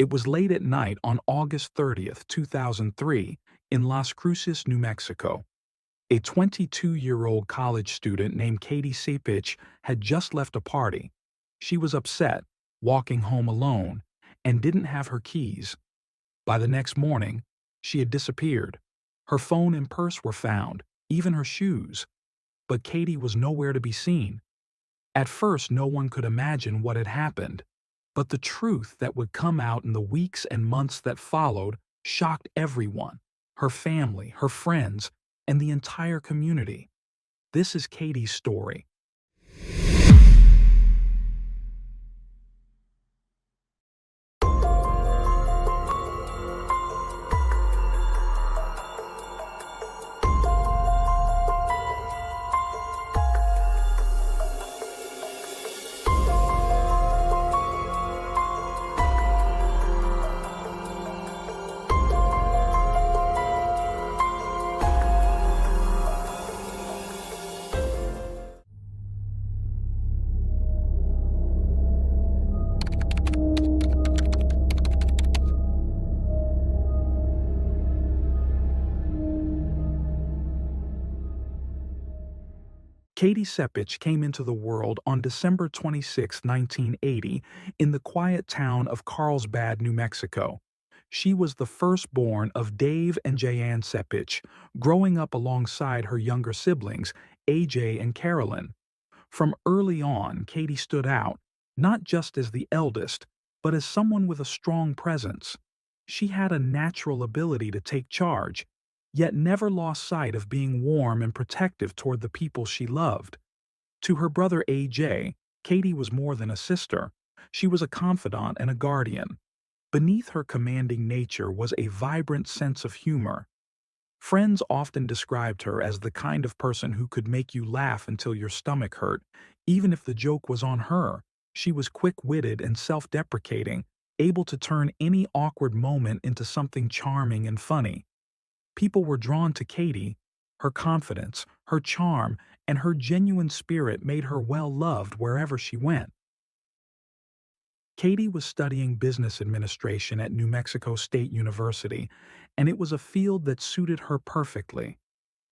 It was late at night on August 30th, 2003, in Las Cruces, New Mexico. A 22-year-old college student named Katie Sepich had just left a party. She was upset, walking home alone, and didn't have her keys. By the next morning, she had disappeared. Her phone and purse were found, even her shoes. But Katie was nowhere to be seen. At first, no one could imagine what had happened. But the truth that would come out in the weeks and months that followed shocked everyone, her family, her friends, and the entire community. This is Katie's story. Katie Sepich came into the world on December 26, 1980, in the quiet town of Carlsbad, New Mexico. She was the firstborn of Dave and Jayanne Sepich, growing up alongside her younger siblings, AJ and Carolyn. From early on, Katie stood out, not just as the eldest, but as someone with a strong presence. She had a natural ability to take charge, yet never lost sight of being warm and protective toward the people she loved. To her brother AJ, Katie was more than a sister. She was a confidant and a guardian. Beneath her commanding nature was a vibrant sense of humor. Friends often described her as the kind of person who could make you laugh until your stomach hurt, even if the joke was on her. She was quick-witted and self-deprecating, able to turn any awkward moment into something charming and funny. People were drawn to Katie. Her confidence, her charm, and her genuine spirit made her well-loved wherever she went. Katie was studying business administration at New Mexico State University, and it was a field that suited her perfectly.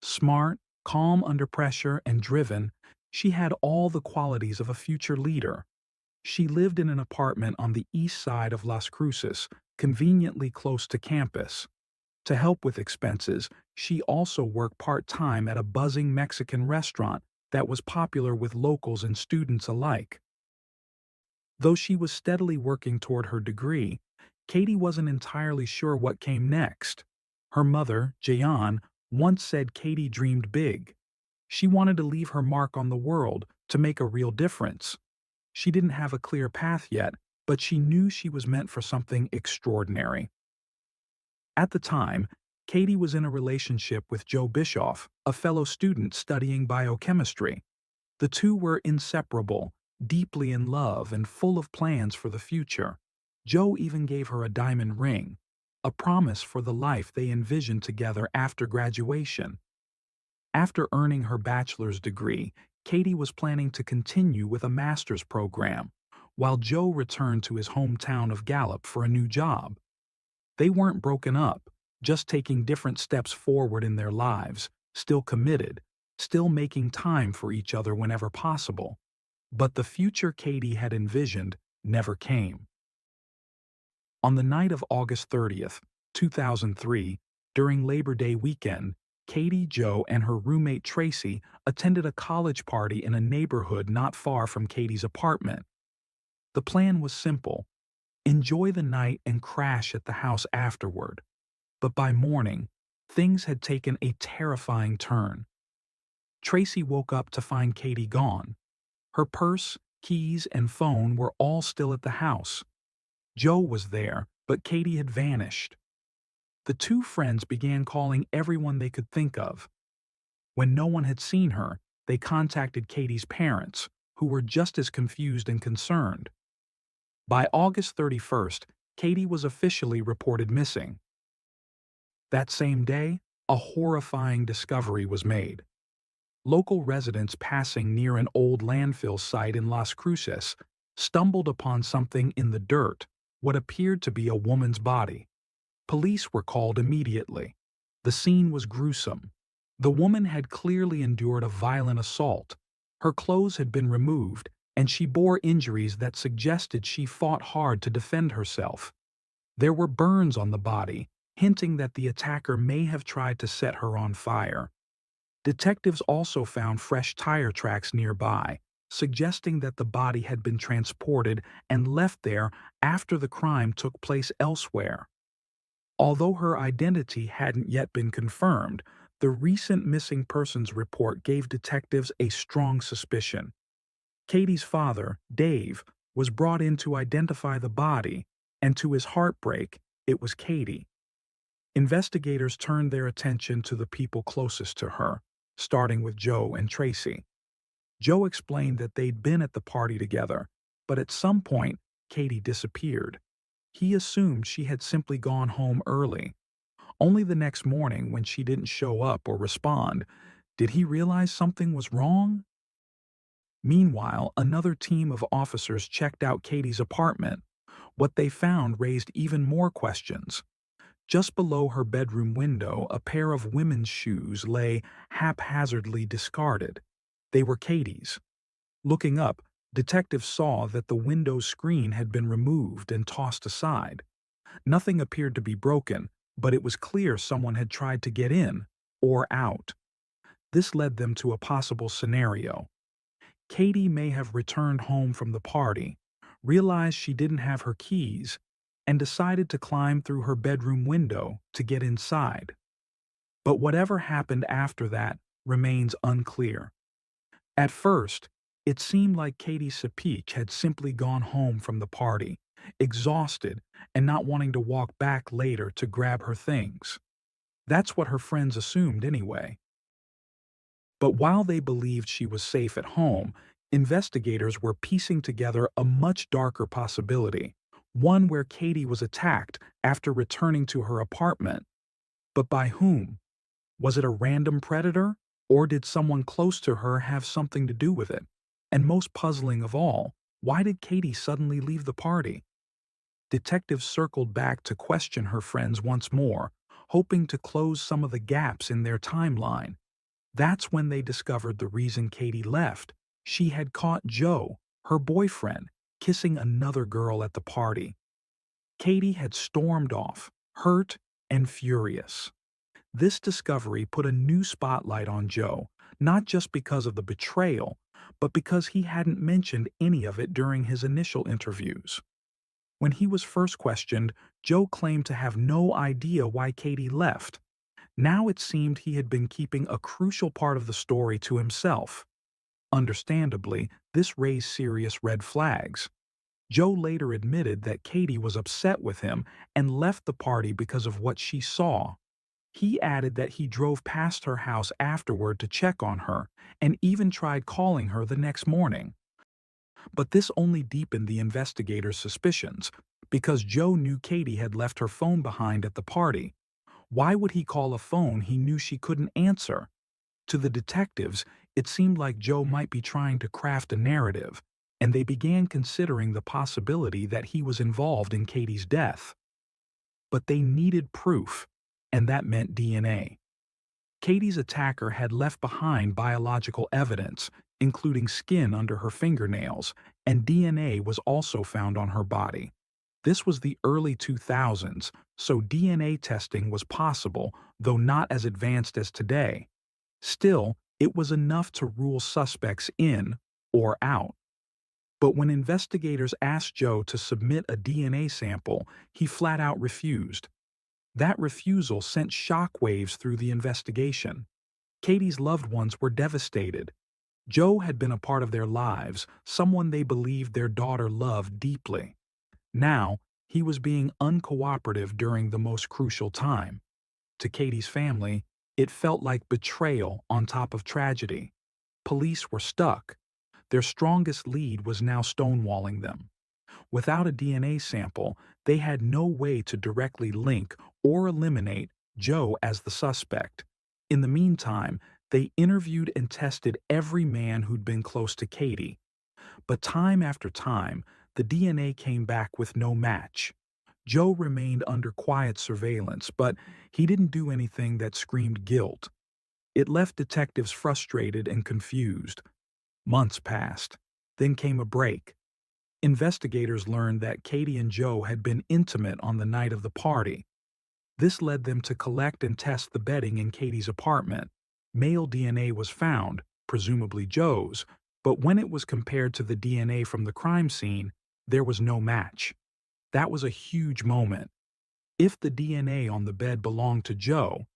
Smart, calm under pressure, and driven, she had all the qualities of a future leader. She lived in an apartment on the east side of Las Cruces, conveniently close to campus. To help with expenses, she also worked part-time at a buzzing Mexican restaurant that was popular with locals and students alike. Though she was steadily working toward her degree, Katie wasn't entirely sure what came next. Her mother, Jayanne, once said Katie dreamed big. She wanted to leave her mark on the world, to make a real difference. She didn't have a clear path yet, but she knew she was meant for something extraordinary. At the time, Katie was in a relationship with Joe Bischoff, a fellow student studying biochemistry. The two were inseparable, deeply in love and full of plans for the future. Joe even gave her a diamond ring, a promise for the life they envisioned together after graduation. After earning her bachelor's degree, Katie was planning to continue with a master's program, while Joe returned to his hometown of Gallup for a new job. They weren't broken up, just taking different steps forward in their lives, still committed, still making time for each other whenever possible. But the future Katie had envisioned never came. On the night of August 30th, 2003, during Labor Day weekend, Katie, Joe, and her roommate Tracy attended a college party in a neighborhood not far from Katie's apartment. The plan was simple: enjoy the night and crash at the house afterward. But by morning, things had taken a terrifying turn. Tracy woke up to find Katie gone. Her purse, keys, and phone were all still at the house. Joe was there, but Katie had vanished. The two friends began calling everyone they could think of. When no one had seen her, they contacted Katie's parents, who were just as confused and concerned. By August 31st, Katie was officially reported missing. That same day, a horrifying discovery was made. Local residents passing near an old landfill site in Las Cruces stumbled upon something in the dirt, what appeared to be a woman's body. Police were called immediately. The scene was gruesome. The woman had clearly endured a violent assault. Her clothes had been removed, and she bore injuries that suggested she fought hard to defend herself. There were burns on the body, hinting that the attacker may have tried to set her on fire. Detectives also found fresh tire tracks nearby, suggesting that the body had been transported and left there after the crime took place elsewhere. Although her identity hadn't yet been confirmed, the recent missing persons report gave detectives a strong suspicion. Katie's father, Dave, was brought in to identify the body, and to his heartbreak, it was Katie. Investigators turned their attention to the people closest to her, starting with Joe and Tracy. Joe explained that they'd been at the party together, but at some point, Katie disappeared. He assumed she had simply gone home early. Only the next morning, when she didn't show up or respond, did he realize something was wrong. Meanwhile, another team of officers checked out Katie's apartment. What they found raised even more questions. Just below her bedroom window, a pair of women's shoes lay haphazardly discarded. They were Katie's. Looking up, detectives saw that the window screen had been removed and tossed aside. Nothing appeared to be broken, but it was clear someone had tried to get in or out. This led them to a possible scenario. Katie may have returned home from the party, realized she didn't have her keys, and decided to climb through her bedroom window to get inside. But whatever happened after that remains unclear. At first, it seemed like Katie Sepich had simply gone home from the party, exhausted and not wanting to walk back later to grab her things. That's what her friends assumed anyway. But while they believed she was safe at home, investigators were piecing together a much darker possibility, one where Katie was attacked after returning to her apartment. But by whom? Was it a random predator, or did someone close to her have something to do with it? And most puzzling of all, why did Katie suddenly leave the party? Detectives circled back to question her friends once more, hoping to close some of the gaps in their timeline. That's when they discovered the reason Katie left. She had caught Joe, her boyfriend, kissing another girl at the party. Katie had stormed off, hurt and furious. This discovery put a new spotlight on Joe, not just because of the betrayal, but because he hadn't mentioned any of it during his initial interviews. When he was first questioned, Joe claimed to have no idea why Katie left. Now it seemed he had been keeping a crucial part of the story to himself. Understandably, this raised serious red flags. Joe later admitted that Katie was upset with him and left the party because of what she saw. He added that he drove past her house afterward to check on her and even tried calling her the next morning. But this only deepened the investigators' suspicions, because Joe knew Katie had left her phone behind at the party. Why would he call a phone he knew she couldn't answer? To the detectives, it seemed like Joe might be trying to craft a narrative, and they began considering the possibility that he was involved in Katie's death. But they needed proof, and that meant DNA. Katie's attacker had left behind biological evidence, including skin under her fingernails, and DNA was also found on her body. This was the early 2000s, so DNA testing was possible, though not as advanced as today. Still, it was enough to rule suspects in or out. But when investigators asked Joe to submit a DNA sample, he flat out refused. That refusal sent shockwaves through the investigation. Katie's loved ones were devastated. Joe had been a part of their lives, someone they believed their daughter loved deeply. Now, he was being uncooperative during the most crucial time. To Katie's family, it felt like betrayal on top of tragedy. Police were stuck. Their strongest lead was now stonewalling them. Without a DNA sample, they had no way to directly link or eliminate Joe as the suspect. In the meantime, they interviewed and tested every man who'd been close to Katie. But time after time, The DNA came back with no match. Joe remained under quiet surveillance, but he didn't do anything that screamed guilt. It left detectives frustrated and confused. Months passed. Then came a break. Investigators learned that Katie and Joe had been intimate on the night of the party. This led them to collect and test the bedding in Katie's apartment. Male DNA was found, presumably Joe's, but when it was compared to the DNA from the crime scene, there was no match. That was a huge moment. If the DNA on the bed belonged to Joe,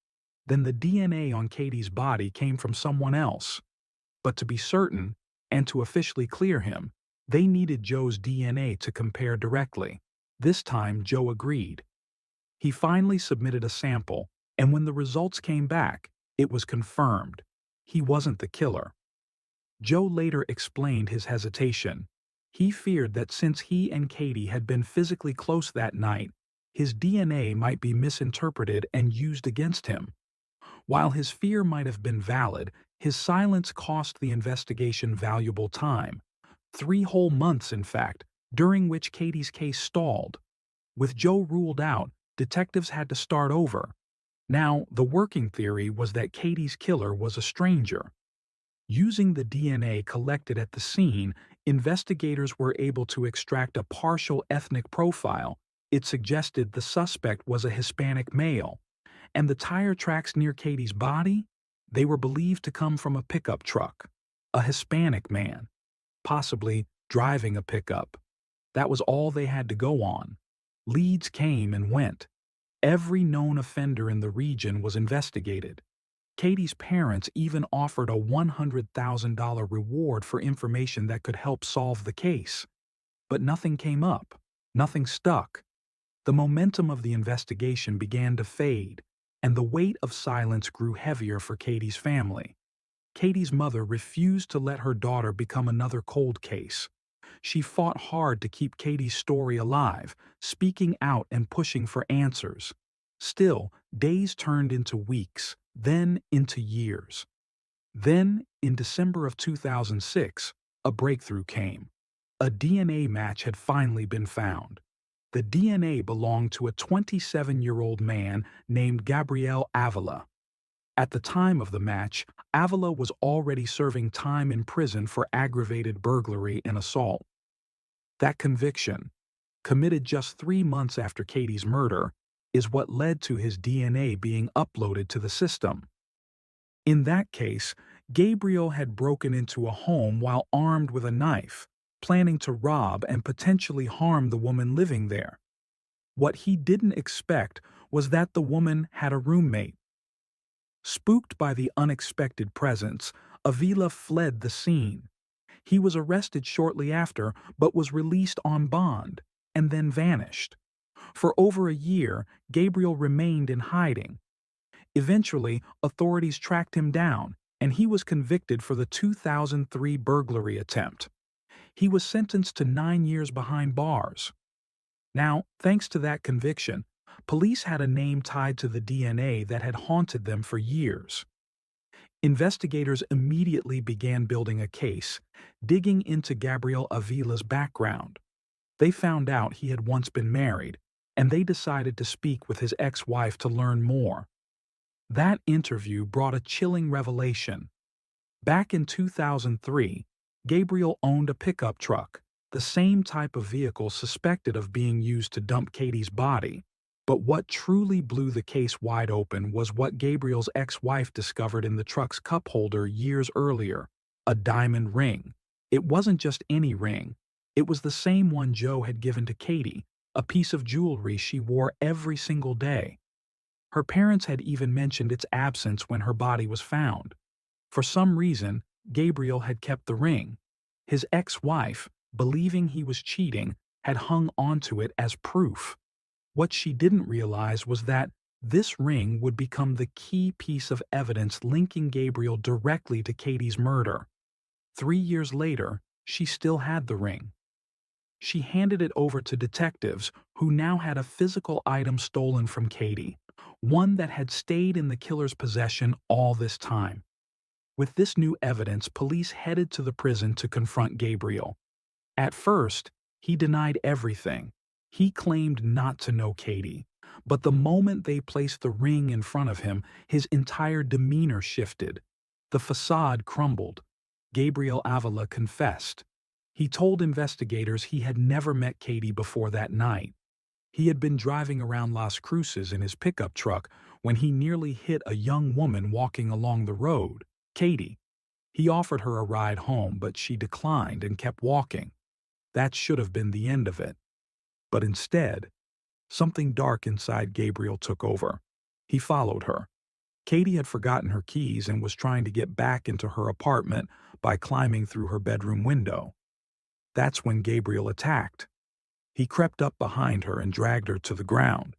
then the DNA on Katie's body came from someone else. But to be certain, and to officially clear him, they needed Joe's DNA to compare directly. This time, Joe agreed. He finally submitted a sample, and when the results came back, it was confirmed. He wasn't the killer. Joe later explained his hesitation. He feared that since he and Katie had been physically close that night, his DNA might be misinterpreted and used against him. While his fear might have been valid, his silence cost the investigation valuable time. 3 whole months, in fact, during which Katie's case stalled. With Joe ruled out, detectives had to start over. Now, the working theory was that Katie's killer was a stranger. Using the DNA collected at the scene, investigators were able to extract a partial ethnic profile. It suggested the suspect was a Hispanic male. And the tire tracks near Katie's body? They were believed to come from a pickup truck. A Hispanic man, possibly driving a pickup. That was all they had to go on. Leads came and went. Every known offender in the region was investigated. Katie's parents even offered a $100,000 reward for information that could help solve the case. But nothing came up. Nothing stuck. The momentum of the investigation began to fade, and the weight of silence grew heavier for Katie's family. Katie's mother refused to let her daughter become another cold case. She fought hard to keep Katie's story alive, speaking out and pushing for answers. Still, days turned into weeks, then into years. Then, in December of 2006, a breakthrough came. A DNA match had finally been found. The DNA belonged to a 27-year-old man named Gabriel Avila. At the time of the match, Avila was already serving time in prison for aggravated burglary and assault. That conviction, committed just 3 months after Katie's murder, is what led to his DNA being uploaded to the system. In that case, Gabriel had broken into a home while armed with a knife, planning to rob and potentially harm the woman living there. What he didn't expect was that the woman had a roommate. Spooked by the unexpected presence, Avila fled the scene. He was arrested shortly after, but was released on bond, and then vanished. For over a year, Gabriel remained in hiding. Eventually, authorities tracked him down, and he was convicted for the 2003 burglary attempt. He was sentenced to 9 years behind bars. Now, thanks to that conviction, police had a name tied to the DNA that had haunted them for years. Investigators immediately began building a case, digging into Gabriel Avila's background. They found out he had once been married, and they decided to speak with his ex-wife to learn more. That interview brought a chilling revelation. Back in 2003, Gabriel owned a pickup truck, the same type of vehicle suspected of being used to dump Katie's body. But what truly blew the case wide open was what Gabriel's ex-wife discovered in the truck's cup holder years earlier: a diamond ring. It wasn't just any ring. It was the same one Joe had given to Katie, a piece of jewelry she wore every single day. Her parents had even mentioned its absence when her body was found. For some reason, Gabriel had kept the ring. His ex-wife, believing he was cheating, had hung onto it as proof. What she didn't realize was that this ring would become the key piece of evidence linking Gabriel directly to Katie's murder. 3 years later, she still had the ring. She handed it over to detectives who now had a physical item stolen from Katie, one that had stayed in the killer's possession all this time. With this new evidence, police headed to the prison to confront Gabriel. At first, He denied everything. He claimed not to know Katie. But the moment they placed the ring in front of him, his entire demeanor shifted. The facade crumbled. Gabriel Avila confessed. He told investigators he had never met Katie before that night. He had been driving around Las Cruces in his pickup truck when he nearly hit a young woman walking along the road, Katie. He offered her a ride home, but she declined and kept walking. That should have been the end of it. But instead, something dark inside Gabriel took over. He followed her. Katie had forgotten her keys and was trying to get back into her apartment by climbing through her bedroom window. That's when Gabriel attacked. He crept up behind her and dragged her to the ground.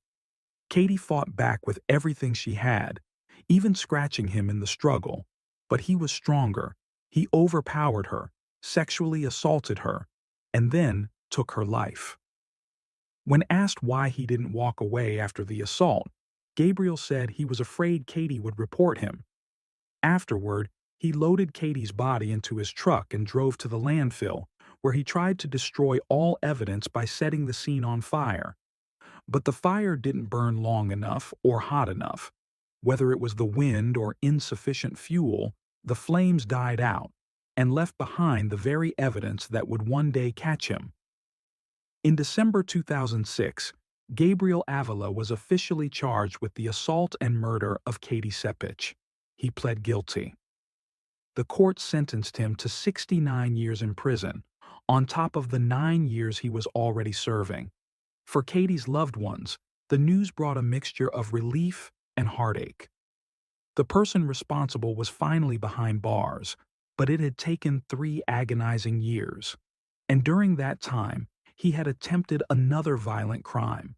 Katie fought back with everything she had, even scratching him in the struggle. But he was stronger. He overpowered her, sexually assaulted her, and then took her life. When asked why he didn't walk away after the assault, Gabriel said he was afraid Katie would report him. Afterward, he loaded Katie's body into his truck and drove to the landfill, where he tried to destroy all evidence by setting the scene on fire. But the fire didn't burn long enough or hot enough. Whether it was the wind or insufficient fuel, the flames died out and left behind the very evidence that would one day catch him. In December 2006, Gabriel Avila was officially charged with the assault and murder of Katie Sepich. He pled guilty. The court sentenced him to 69 years in prison, on top of the 9 years he was already serving. For Katie's loved ones, the news brought a mixture of relief and heartache. The person responsible was finally behind bars, but it had taken 3 agonizing years. And during that time, he had attempted another violent crime.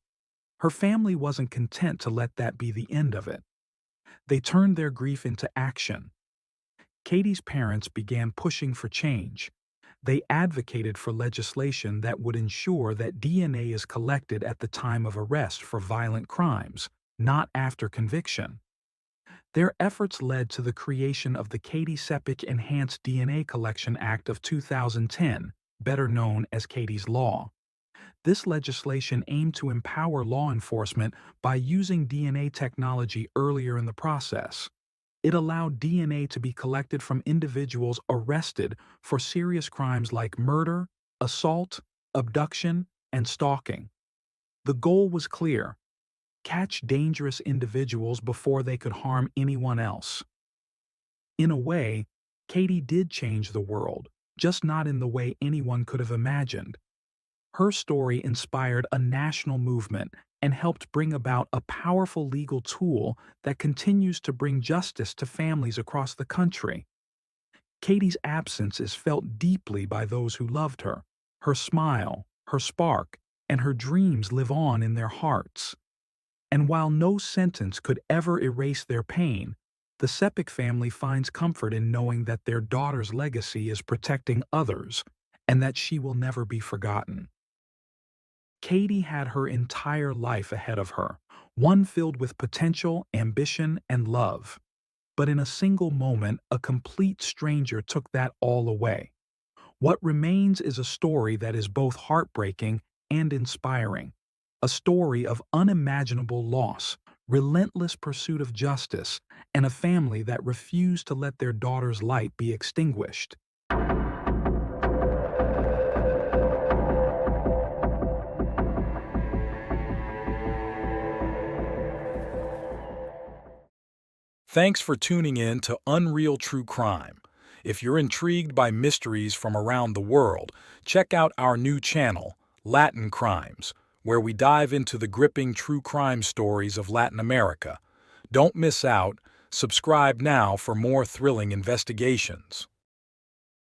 Her family wasn't content to let that be the end of it. They turned their grief into action. Katie's parents began pushing for change. They advocated for legislation that would ensure that DNA is collected at the time of arrest for violent crimes, not after conviction. Their efforts led to the creation of the Katie Sepich Enhanced DNA Collection Act of 2010, better known as Katie's Law. This legislation aimed to empower law enforcement by using DNA technology earlier in the process. It allowed DNA to be collected from individuals arrested for serious crimes like murder, assault, abduction, and stalking. The goal was clear: catch dangerous individuals before they could harm anyone else. In a way, Katie did change the world, just not in the way anyone could have imagined. Her story inspired a national movement and helped bring about a powerful legal tool that continues to bring justice to families across the country. Katie's absence is felt deeply by those who loved her. Her smile, her spark, and her dreams live on in their hearts. And while no sentence could ever erase their pain, the Sepich family finds comfort in knowing that their daughter's legacy is protecting others and that she will never be forgotten. Katie had her entire life ahead of her, one filled with potential, ambition, and love. But in a single moment, a complete stranger took that all away. What remains is a story that is both heartbreaking and inspiring. A story of unimaginable loss, relentless pursuit of justice, and a family that refused to let their daughter's light be extinguished. Thanks for tuning in to Unreal True Crime. If you're intrigued by mysteries from around the world, check out our new channel, Latin Crimes, where we dive into the gripping true crime stories of Latin America. Don't miss out. Subscribe now for more thrilling investigations.